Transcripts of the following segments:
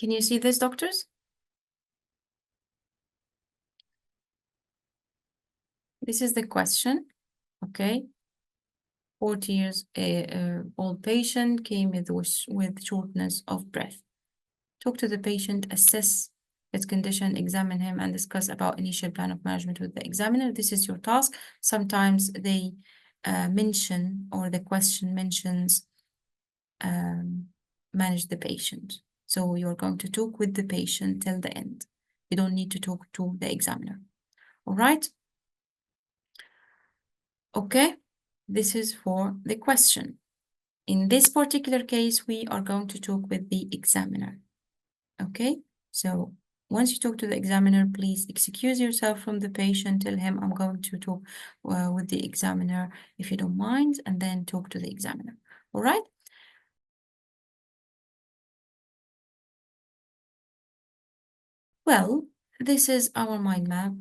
Can you see this, doctors? This is the question, okay? 40 years old patient came with shortness of breath. Talk to the patient, assess its condition, examine him, and discuss about initial plan of management with the examiner. This is your task. Sometimes they mention, or the question mentions, manage the patient. So you're going to talk with the patient till the end. You don't need to talk to the examiner. All right? Okay, this is for the question. In this particular case, we are going to talk with the examiner. Okay, so once you talk to the examiner, please excuse yourself from the patient. Tell him I'm going to talk with the examiner if you don't mind, and then talk to the examiner. All right? Well, this is our mind map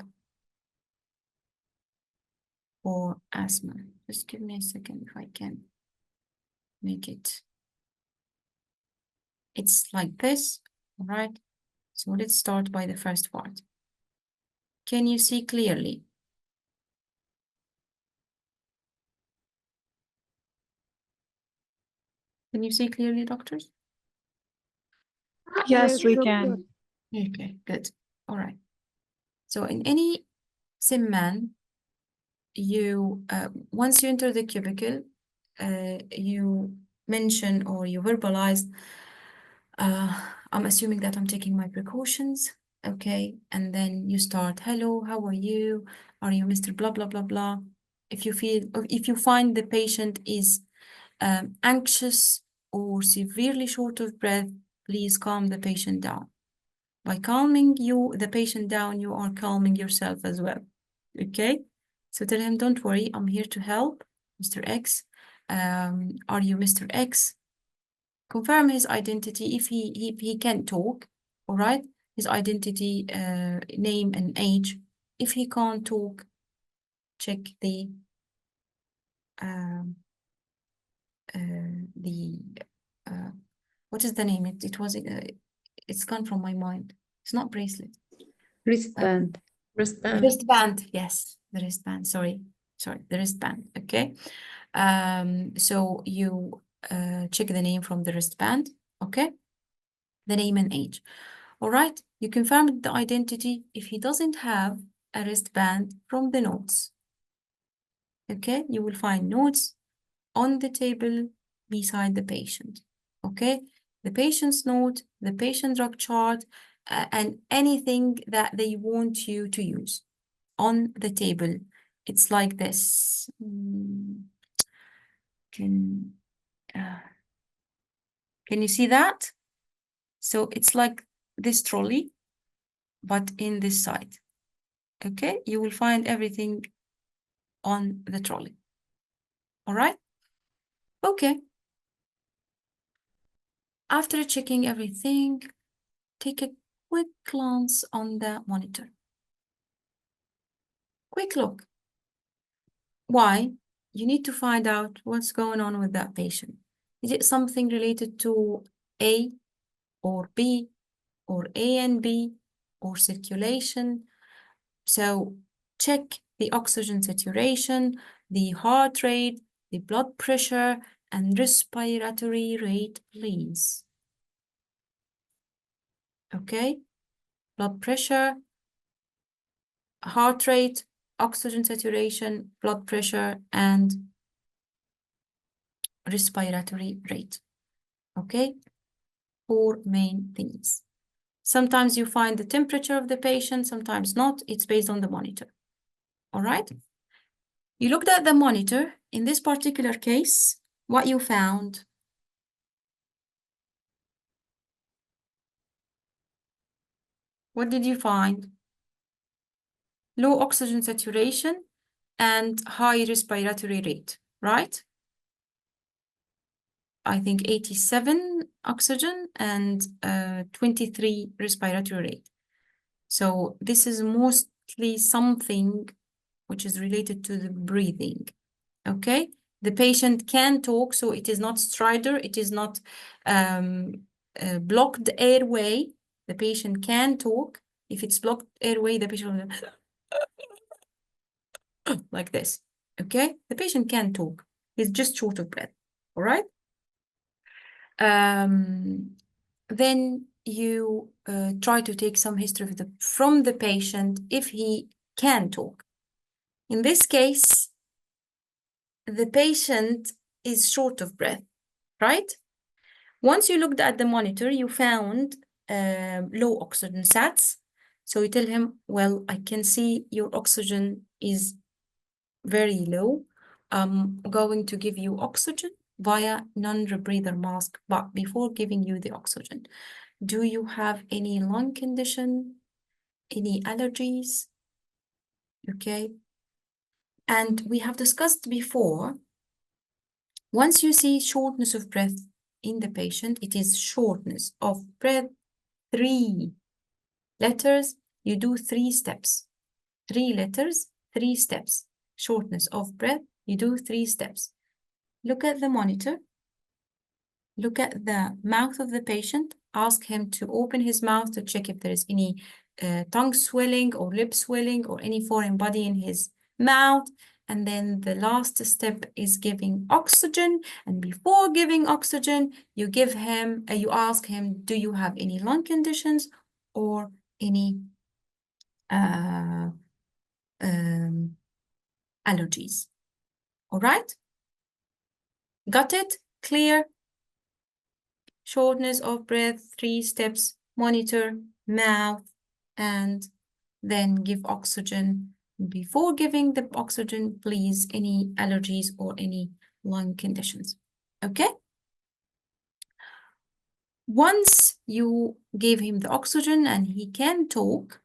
for asthma. Just give me a second if I can make it. It's like this, all right? So let's start by the first part. Can you see clearly? Can you see clearly, doctors? Yes, we can. Okay, good. All right. So in any SimMan, you once you enter the cubicle, you mention or you verbalize, I'm assuming that I'm taking my precautions, okay? And then you start, hello, how are you? Are you Mr. blah, blah, blah, blah? If you find the patient is anxious or severely short of breath, please calm the patient down. By calming the patient down, you are calming yourself as well, okay? So tell him, don't worry, I'm here to help, Mr. X. Are you Mr. X? Confirm his identity if he can't talk, all right? His identity, name and age. If he can't talk, check the what is the name? It's gone from my mind. It's not bracelet. Wristband. Wristband, yes, the wristband. Sorry, the wristband. Okay. So you check the name from the wristband. Okay, the name and age. All right. You confirm the identity if he doesn't have a wristband from the notes. Okay, you will find notes on the table beside the patient. Okay, the patient's note, the patient drug chart, and anything that they want you to use on the table. It's like this. Can you see that? So it's like this trolley, but in this side. Okay, you will find everything on the trolley. All right? Okay. After checking everything, take a quick glance on the monitor. Quick look. Why? You need to find out what's going on with that patient. Is it something related to A or B or A and B or circulation? So check the oxygen saturation, the heart rate, the blood pressure, and respiratory rate, please. Okay? Blood pressure, heart rate, oxygen saturation, blood pressure, and respiratory rate. Okay? 4 main things. Sometimes you find the temperature of the patient, sometimes not. It's based on the monitor. All right? You looked at the monitor. In this particular case, what you found? What did you find? Low oxygen saturation and high respiratory rate, right? I think 87 oxygen and 23 respiratory rate. So this is mostly something which is related to the breathing, okay? The patient can talk, so it is not stridor, it is not blocked airway, the patient can talk. If it's blocked airway, the patient will like this, okay? The patient can talk. He's just short of breath, all right? Then you try to take some history from the patient if he can talk. In this case, the patient is short of breath, right? Once you looked at the monitor, you found low oxygen sats. So you tell him, well, I can see your oxygen is very low. I'm going to give you oxygen via non-rebreather mask. But before giving you the oxygen, do you have any lung condition, any allergies? Okay. And we have discussed before, once you see shortness of breath in the patient, it is shortness of breath, 3 letters, you do 3 steps. 3 letters, 3 steps. Shortness of breath, you do 3 steps. Look at the monitor. Look at the mouth of the patient. Ask him to open his mouth to check if there is any tongue swelling or lip swelling or any foreign body in his mouth. And then the last step is giving oxygen. And before giving oxygen, you ask him, do you have any lung conditions or any allergies? All right? Got it? Clear? Shortness of breath, 3 steps, monitor, mouth, and then give oxygen. Before giving the oxygen, please, any allergies or any lung conditions. Okay? Once you gave him the oxygen and he can talk,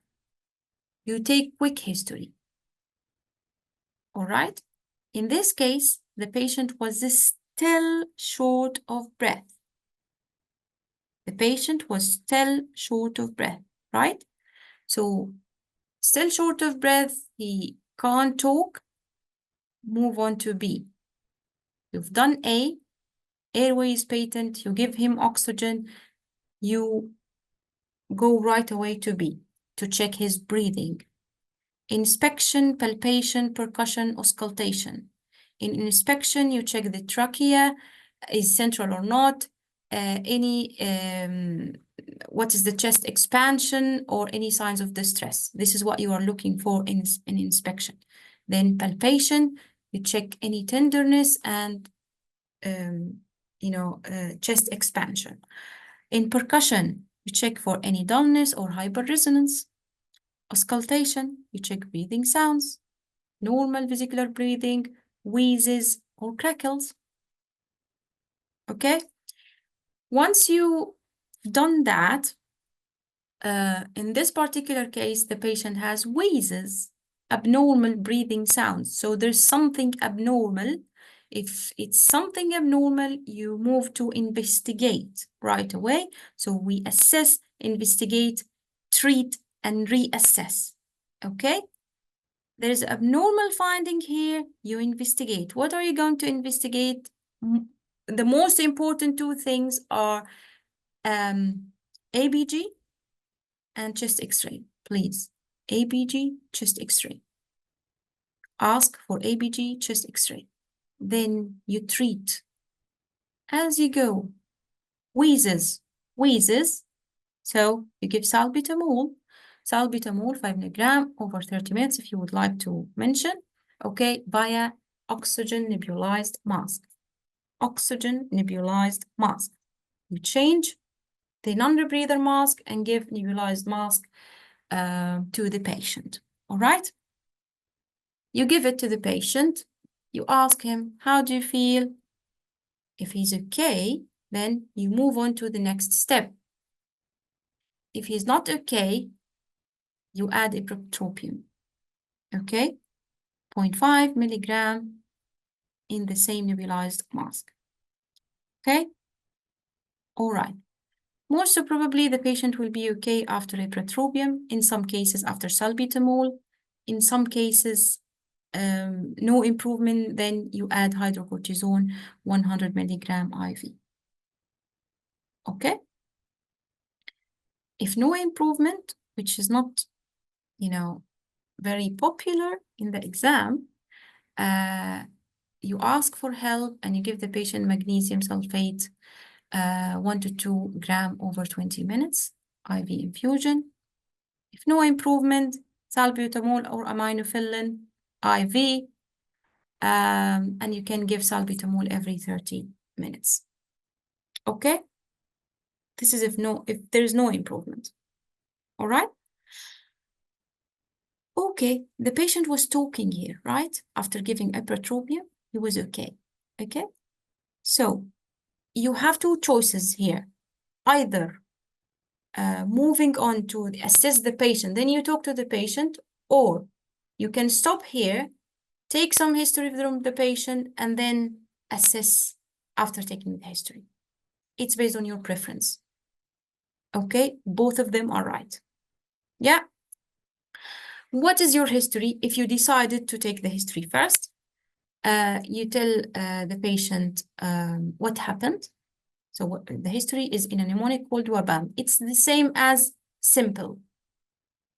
you take quick history. All right? In this case, the patient was still short of breath. The patient was still short of breath, right? So still short of breath, he can't talk. Move on to B. You've done A, airway is patent, you give him oxygen, you go right away to B to check his breathing. Inspection, palpation, percussion, auscultation. In inspection, you check the trachea, is central or not, what is the chest expansion or any signs of distress. This is what you are looking for in inspection. Then palpation, you check any tenderness and chest expansion. In percussion, you check for any dullness or hyperresonance. Auscultation, you check breathing sounds, normal vesicular breathing, wheezes or crackles. Okay? Once you've done that, in this particular case, the patient has wheezes, abnormal breathing sounds. So there's something abnormal. If it's something abnormal, you move to investigate right away. So we assess, investigate, treat, and reassess. Okay? There's abnormal finding here, you investigate. What are you going to investigate? The most important 2 things are ABG and chest x-ray, please. ABG, chest x-ray. Ask for ABG, chest x-ray. Then you treat. As you go, wheezes. So you give salbutamol. Salbutamol 5 mg over 30 minutes if you would like to mention. Okay, via oxygen nebulized mask. Oxygen nebulized mask. You change the non-rebreather mask and give nebulized mask to the patient. All right? You give it to the patient. You ask him, how do you feel? If he's okay, then you move on to the next step. If he's not okay, you add ipratropium. Okay? 0.5 milligram in the same nebulized mask. Okay? All right. Most probably, the patient will be okay after ipratropium. In some cases, after salbutamol. In some cases, no improvement, then you add hydrocortisone 100 milligram IV. Okay? If no improvement, which is not, you know, very popular in the exam, you ask for help and you give the patient magnesium sulfate, 1 to 2 gram over 20 minutes, IV infusion. If no improvement, salbutamol or aminophylline, IV, and you can give salbutamol every 30 minutes. Okay? This is if there is no improvement. All right? Okay, the patient was talking here, right? After giving ipratropium, he was okay. Okay? So you have two choices here. Either moving on to assess the patient, then you talk to the patient, or you can stop here, take some history from the patient, and then assess after taking the history. It's based on your preference. Okay, both of them are right. Yeah. What is your history? If you decided to take the history first, you tell the patient what happened. So the history is in a mnemonic called WABAM. It's the same as simple.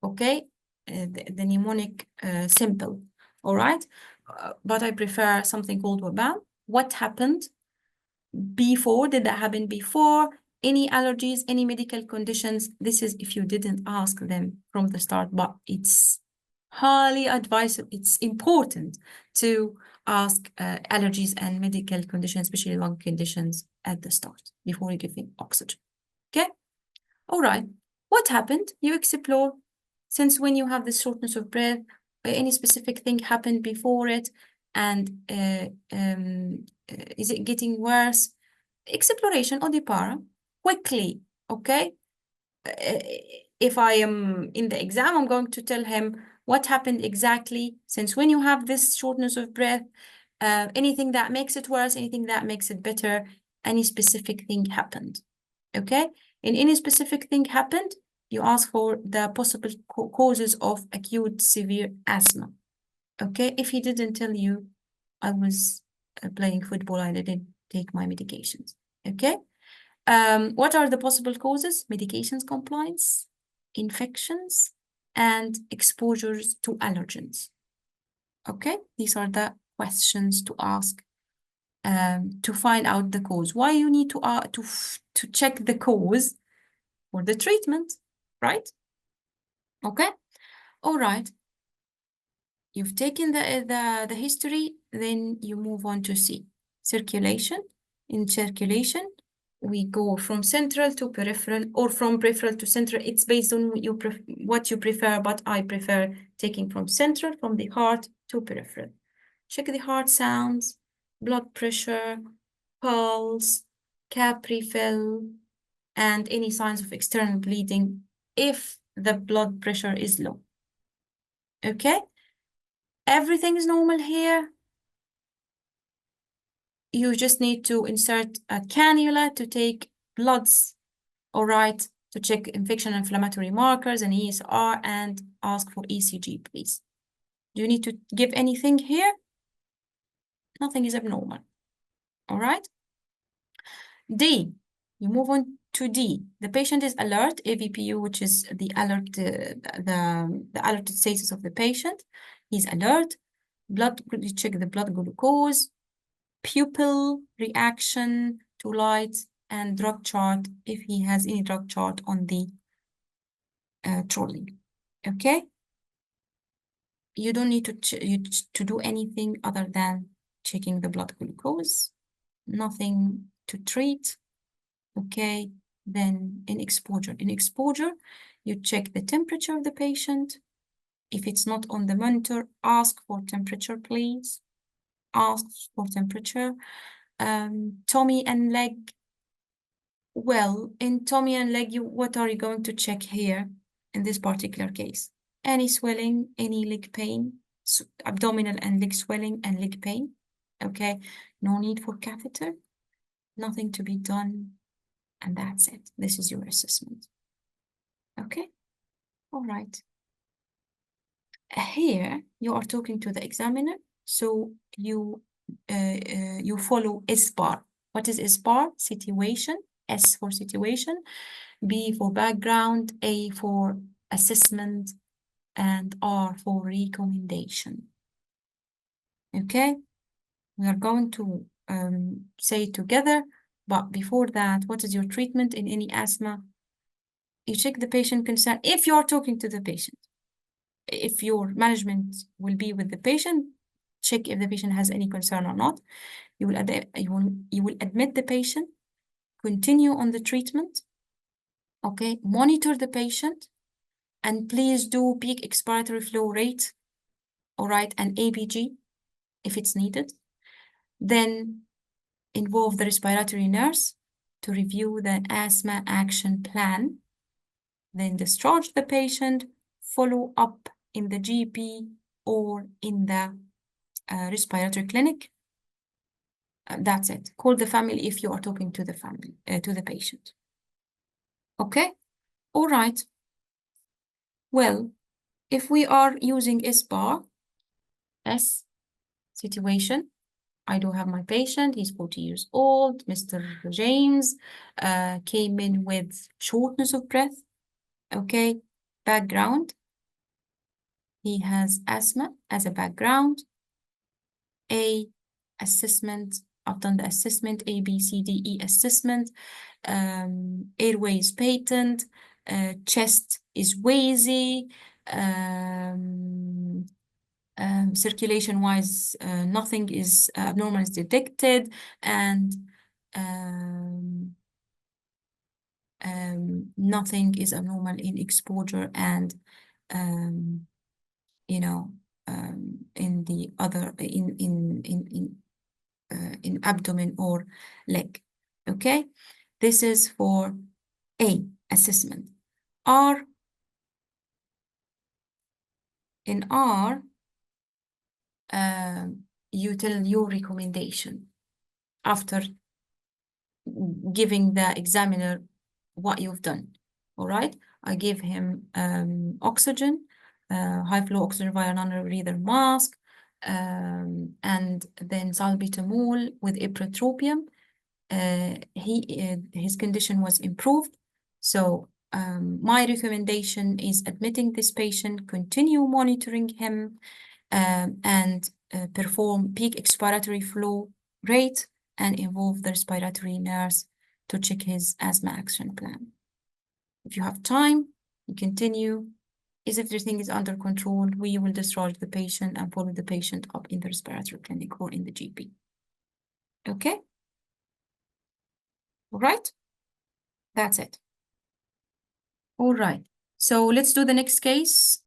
Okay, the mnemonic simple. All right, but I prefer something called WABAM. What happened before? Did that happen before? Any allergies, any medical conditions? This is if you didn't ask them from the start, but it's highly advisable. It's important to ask allergies and medical conditions, especially lung conditions, at the start before you giving oxygen. Okay? All right. What happened? You explore. Since when you have this shortness of breath, any specific thing happened before it, and is it getting worse? Exploration, Odipara, quickly, okay? If I am in the exam, I'm going to tell him what happened exactly, since when you have this shortness of breath, anything that makes it worse, anything that makes it better, any specific thing happened, okay? And any specific thing happened, you ask for the possible causes of acute severe asthma, okay? If he didn't tell you, I was playing football, I didn't take my medications, okay? What are the possible causes? Medications compliance, infections, and exposures to allergens. Okay, these are the questions to ask to find out the cause. Why you need to check the cause for the treatment, right? Okay, all right. You've taken the history, then you move on to C, circulation. In circulation, we go from central to peripheral, or from peripheral to central. It's based on what you prefer, but I prefer taking from central, from the heart to peripheral. Check the heart sounds, blood pressure, pulse, cap refill, and any signs of external bleeding if the blood pressure is low. Okay? Everything is normal here. You just need to insert a cannula to take bloods, all right, to check infection inflammatory markers and ESR, and ask for ECG, please. Do you need to give anything here? Nothing is abnormal, all right? D, you move on to D. The patient is alert, AVPU, which is the alert, the alerted status of the patient. He's alert. You check the blood glucose, pupil reaction to light, and drug chart if he has any drug chart on the trolley. Okay, you don't need to do anything other than checking the blood glucose, nothing to treat. Okay, then in exposure you check the temperature of the patient. If it's not on the monitor, ask for temperature, please. Ask for temperature. Tummy and leg. Well, in tummy and leg, what are you going to check here in this particular case? Any swelling, any leg pain, abdominal and leg swelling and leg pain. Okay, no need for catheter, nothing to be done, and that's it. This is your assessment. Okay, all right. Here you are talking to the examiner, so you follow SBAR. What is SBAR? Situation, S for situation, B for background, A for assessment, and R for recommendation. Okay, we are going to say it together, but before that, what is your treatment in any asthma? You check the patient concern if you are talking to the patient. If your management will be with the patient, check if the patient has any concern or not. You will admit the patient, continue on the treatment, okay? Monitor the patient, and please do peak expiratory flow rate, all right, and ABG if it's needed. Then involve the respiratory nurse to review the asthma action plan. Then discharge the patient, follow up in the GP or in the respiratory clinic. That's it. Call the family if you are talking to the family, to the patient. Okay? All right. Well, if we are using S bar, S situation, I do have my patient, he's 40 years old, Mr. James, came in with shortness of breath. Okay, background, he has asthma as a background. A, assessment, I've done the assessment, A, B, C, D, E assessment. Airway is patent, chest is wheezy, circulation-wise, nothing is abnormal is detected, and nothing is abnormal in exposure and you know in the other in abdomen or leg. Okay, this is for A, assessment. R, in R, you tell your recommendation after giving the examiner what you've done. All right, I give him oxygen, high flow oxygen via non-rebreather mask, and then salbutamol with ipratropium. His condition was improved. So my recommendation is admitting this patient, continue monitoring him, and perform peak expiratory flow rate and involve the respiratory nurse to check his asthma action plan. If you have time, you continue. If everything is under control, we will discharge the patient and follow the patient up in the respiratory clinic or in the GP. Okay? All right? That's it. All right. So let's do the next case.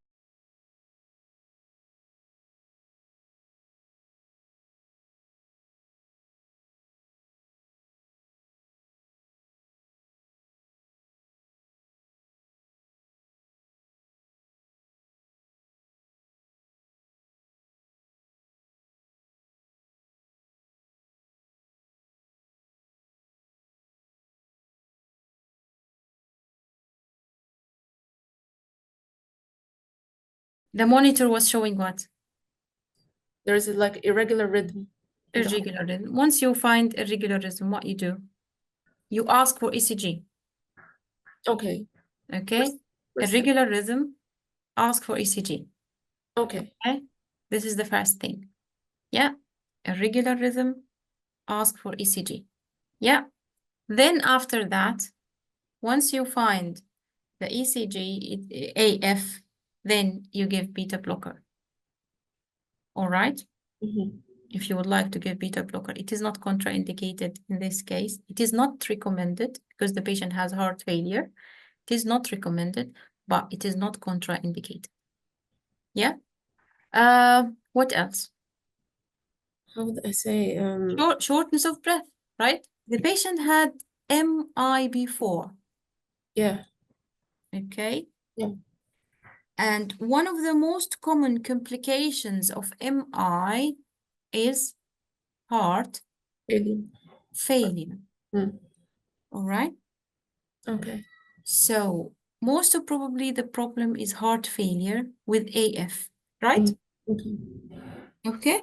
The monitor was showing what? There is like irregular rhythm. Irregular rhythm. Once you find irregular rhythm, what you do? You ask for ECG. Okay. Okay? First Irregular rhythm, ask for ECG. Okay. Okay? This is the first thing. Yeah? Irregular rhythm, ask for ECG. Yeah? Then after that, once you find the ECG, AF, then you give beta blocker. All right? If you would like to give beta blocker, it is not contraindicated in this case. It is not recommended because the patient has heart failure. It is not recommended, but it is not contraindicated. Yeah. What else? How would I say? Shortness of breath, right? The patient had MI before. Yeah. Okay. Yeah. And one of the most common complications of MI is heart failure. All right. Okay. So most probably the problem is heart failure with AF, right? Okay. Okay.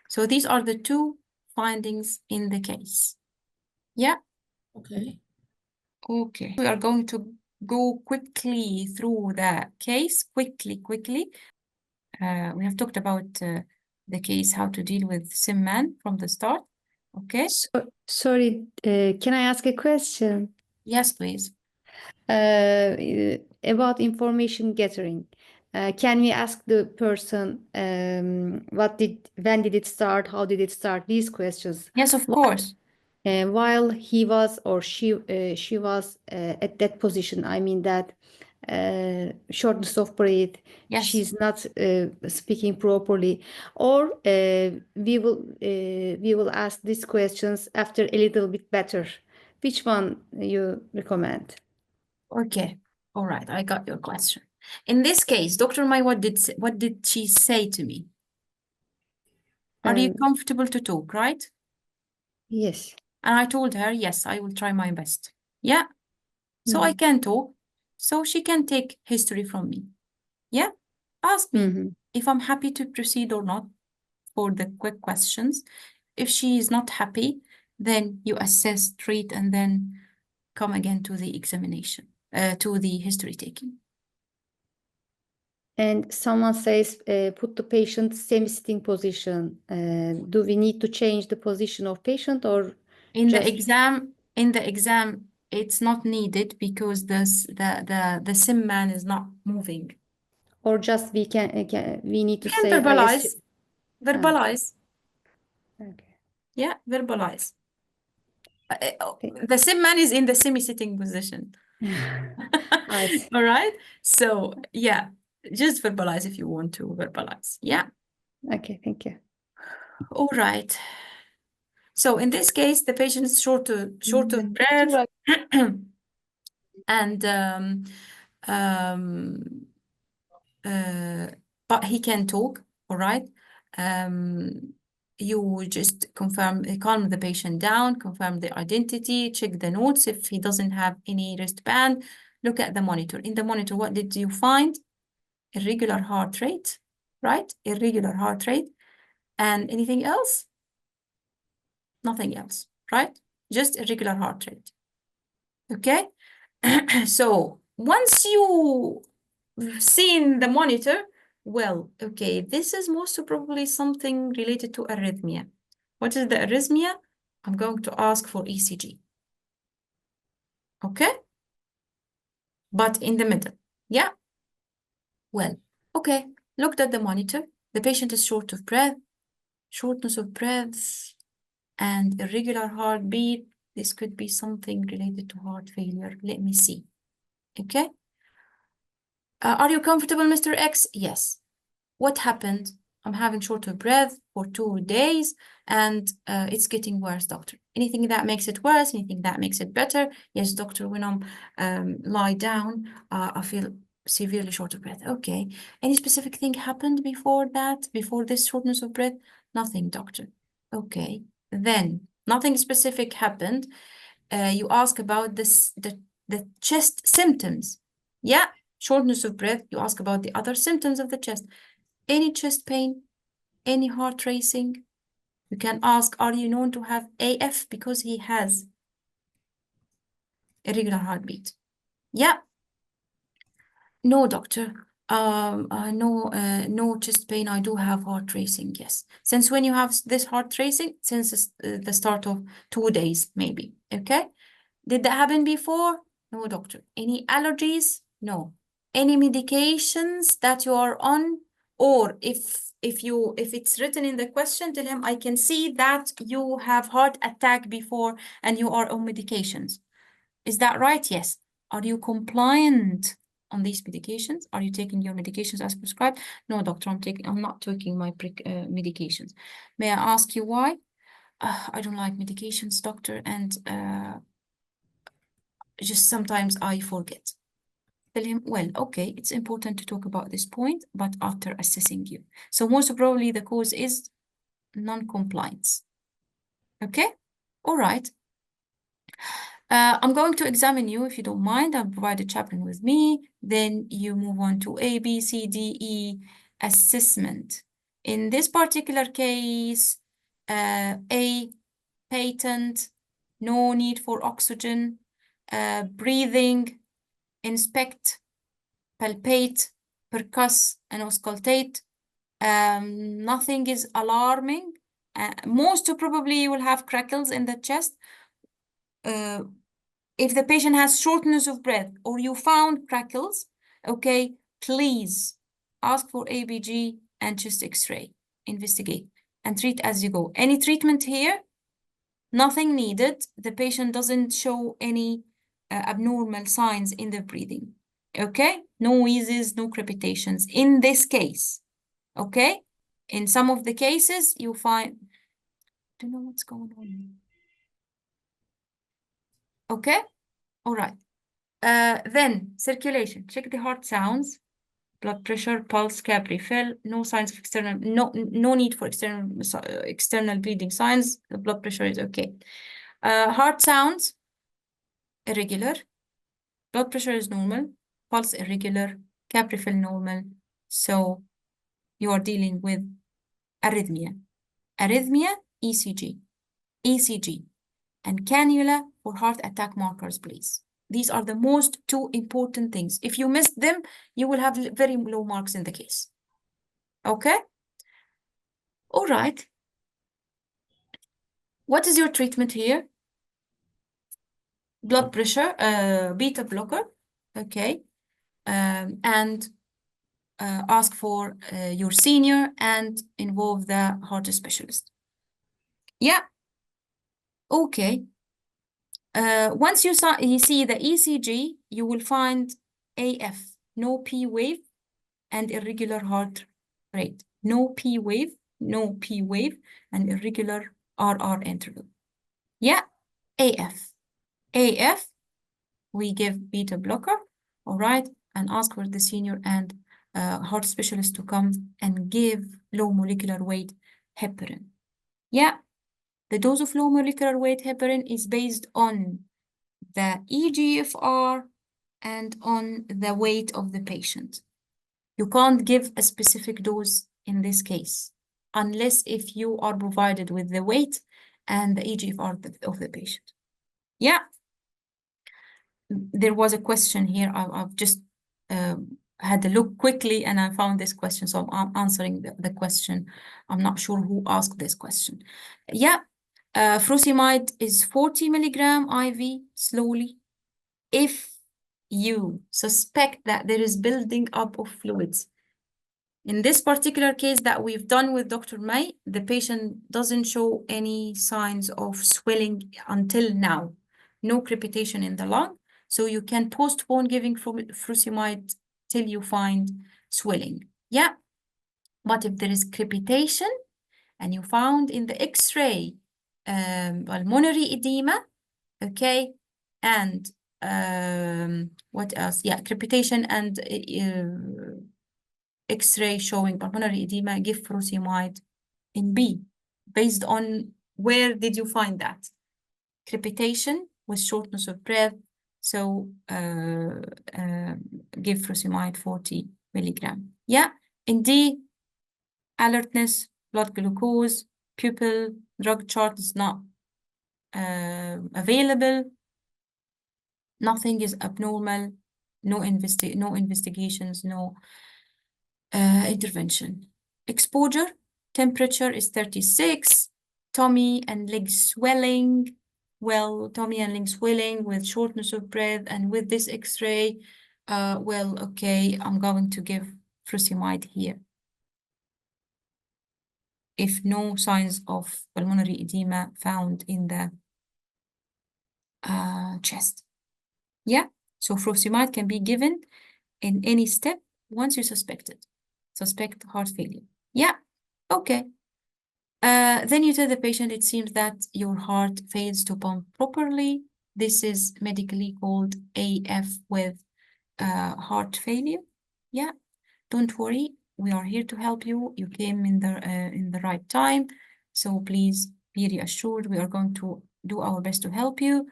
So these are the two findings in the case. Yeah. Okay. Okay, we are going to go quickly through the case, quickly. We have talked about the case, how to deal with SimMan from the start. Okay, Sorry, can I ask a question? yes, please. About information gathering. Can we ask the person when did it start? How did it start? These questions. Yes, of course. While he was or she was at that position, I mean that shortness of breath, Yes. she's not speaking properly, or we will ask these questions after a little bit better. Which one you recommend? Okay, all right, I got your question. In this case, Dr. Mai, what did she say to me? Are you comfortable to talk, right? Yes. And I told her, yes, I will try my best. Yeah. So I can talk. So she can take history from me. Yeah. Ask me if I'm happy to proceed or not for the quick questions. If she is not happy, then you assess, treat, and then come again to the examination, to the history taking. And someone says, put the patient semi-sitting position. Do we need to change the position of patient or In just... the exam, it's not needed because the SimMan is not moving. Or just we need to You can say verbalize. I Verbalize. Okay. Yeah, verbalize. The SimMan is in the semi-sitting position. I see. All right. So yeah, just verbalize if you want to verbalize. Yeah. Okay, thank you. All right. So in this case, the patient is short of breath, and but he can talk. All right. You just calm the patient down, confirm the identity, check the notes. If he doesn't have any wristband, look at the monitor. In the monitor, what did you find? Irregular heart rate, right? Irregular heart rate. And anything else? Nothing else, right? Just irregular heart rate. Okay? So once you seen the monitor, well, okay, this is most probably something related to arrhythmia. What is the arrhythmia? I'm going to ask for ECG. Okay? But in the middle. Yeah? Well, okay. Looked at the monitor. The patient is short of breath, shortness of breath, and irregular heartbeat. This could be something related to heart failure. Let me see. Okay? Are you comfortable, Mr. X? Yes. What happened? I'm having short of breath for 2 days and it's getting worse, doctor. Anything that makes it worse? Anything that makes it better? Yes, doctor, when I'm lie down, I feel severely short of breath. Okay. Any specific thing happened before that, before this shortness of breath? Nothing, doctor. Okay. Then nothing specific happened. You ask about the chest symptoms. Yeah, shortness of breath. You ask about the other symptoms of the chest. Any chest pain, any heart racing. You can ask, are you known to have AF? Because he has irregular heartbeat. Yeah. No, doctor. No chest pain. I do have heart racing. Yes. Since when you have this heart racing? Since the start of 2 days, maybe. Okay. Did that happen before? No, doctor. Any allergies? No. Any medications that you are on? Or if it's written in the question, tell him I can see that you have heart attack before and you are on medications. Is that right? Yes. Are you compliant on these medications? Are you taking your medications as prescribed? No, doctor, I'm not taking my medications. May I ask you why? I don't like medications, doctor, and just sometimes I forget. Tell him, well, okay, it's important to talk about this point, but after assessing you. So most probably the cause is non-compliance. Okay? All right. I'm going to examine you if you don't mind. I'll provide a chaplain with me. Then you move on to A, B, C, D, E assessment. In this particular case, A, patent, no need for oxygen. breathing, inspect, palpate, percuss, and auscultate. Nothing is alarming. Most probably you will have crackles in the chest. If the patient has shortness of breath or you found crackles, okay, please ask for ABG and chest X-ray. Investigate and treat as you go. Any treatment here? Nothing needed. The patient doesn't show any abnormal signs in the breathing. Okay? No wheezes, no crepitations in this case. Okay? In some of the cases, you find, don't know what's going on. Okay? All right. Then circulation. Check the heart sounds, blood pressure, pulse, cap refill. No signs of external. No need for external bleeding signs. The blood pressure is okay. Heart sounds irregular. Blood pressure is normal. Pulse irregular. Cap refill normal. So you are dealing with arrhythmia. Arrhythmia, ECG. ECG and cannula for heart attack markers, please. These are the most two important things. If you missed them, you will have very low marks in the case. Okay? All right. What is your treatment here? Blood pressure, beta blocker. Okay. And ask for your senior and involve the heart specialist. Yeah. Okay. Once you see the ECG, you will find AF, no P wave, and irregular heart rate. No P wave, and irregular RR interval. Yeah, AF. AF, we give beta blocker, all right, and ask for the senior and heart specialist to come and give low molecular weight heparin. Yeah, the dose of low molecular weight heparin is based on the eGFR and on the weight of the patient. You can't give a specific dose in this case, unless if you are provided with the weight and the eGFR of the patient. Yeah. There was a question here. I've just had a look quickly and I found this question. So I'm answering the question. I'm not sure who asked this question. Yeah. Furosemide is 40 milligram IV slowly. If you suspect that there is building up of fluids, in this particular case that we've done with Dr. May, the patient doesn't show any signs of swelling until now. No crepitation in the lung. So you can postpone giving furosemide till you find swelling. Yeah. But if there is crepitation and you found in the X-ray pulmonary edema, okay, and what else? Yeah, crepitation and X-ray showing pulmonary edema, give furosemide in B. Based on where did you find that? Crepitation with shortness of breath. So give furosemide 40 milligram. Yeah, in D, alertness, blood glucose, pupil, drug chart is not available. Nothing is abnormal. No investigations, no intervention. Exposure, temperature is 36. Tummy and leg swelling. Well, tummy and leg swelling with shortness of breath and with this X-ray. Well, okay, I'm going to give furosemide here. If no signs of pulmonary edema found in the chest. Yeah, so furosemide can be given in any step once you suspect heart failure. Yeah, okay. Then you tell the patient it seems that your heart fails to pump properly. This is medically called AF with heart failure. Yeah, don't worry. We are here to help you. You came in the right time. So please be reassured. We are going to do our best to help you.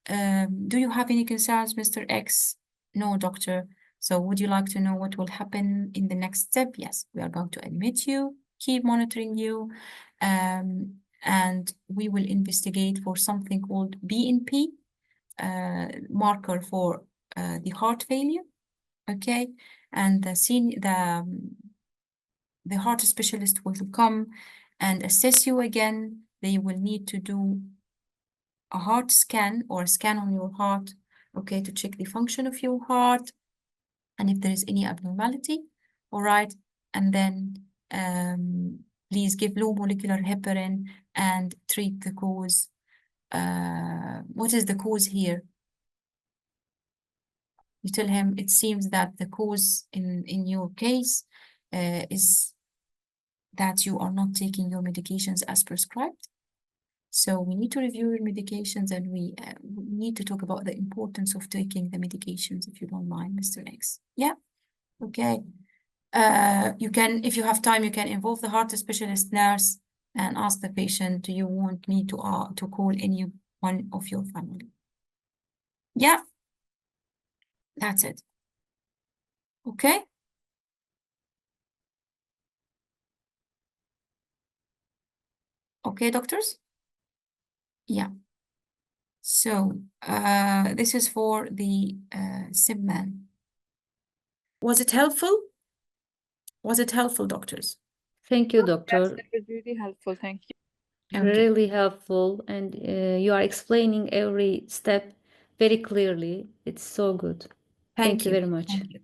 Do you have any concerns, Mr. X? No, doctor. So would you like to know what will happen in the next step? Yes, we are going to admit you, keep monitoring you, and we will investigate for something called BNP, marker for the heart failure, okay? And the heart specialist will come and assess you again. They will need to do a heart scan or a scan on your heart, okay, to check the function of your heart and if there is any abnormality, all right? And then please give low molecular heparin and treat the cause. What is the cause here? You tell him it seems that the cause in your case is that you are not taking your medications as prescribed. So we need to review your medications and we need to talk about the importance of taking the medications, if you don't mind, Mr. X. Yeah, okay. You can, if you have time, you can involve the heart specialist nurse and ask the patient, do you want me to call any one of your family? Yeah, that's it. Okay. Okay, doctors? Yeah. So this is for the SimMan. Was it helpful? Was it helpful, doctors? Thank you, Yes, doctor. it was really helpful. Thank you. Okay. Really helpful, and you are explaining every step very clearly. It's so good. Thank you very much. Thank you.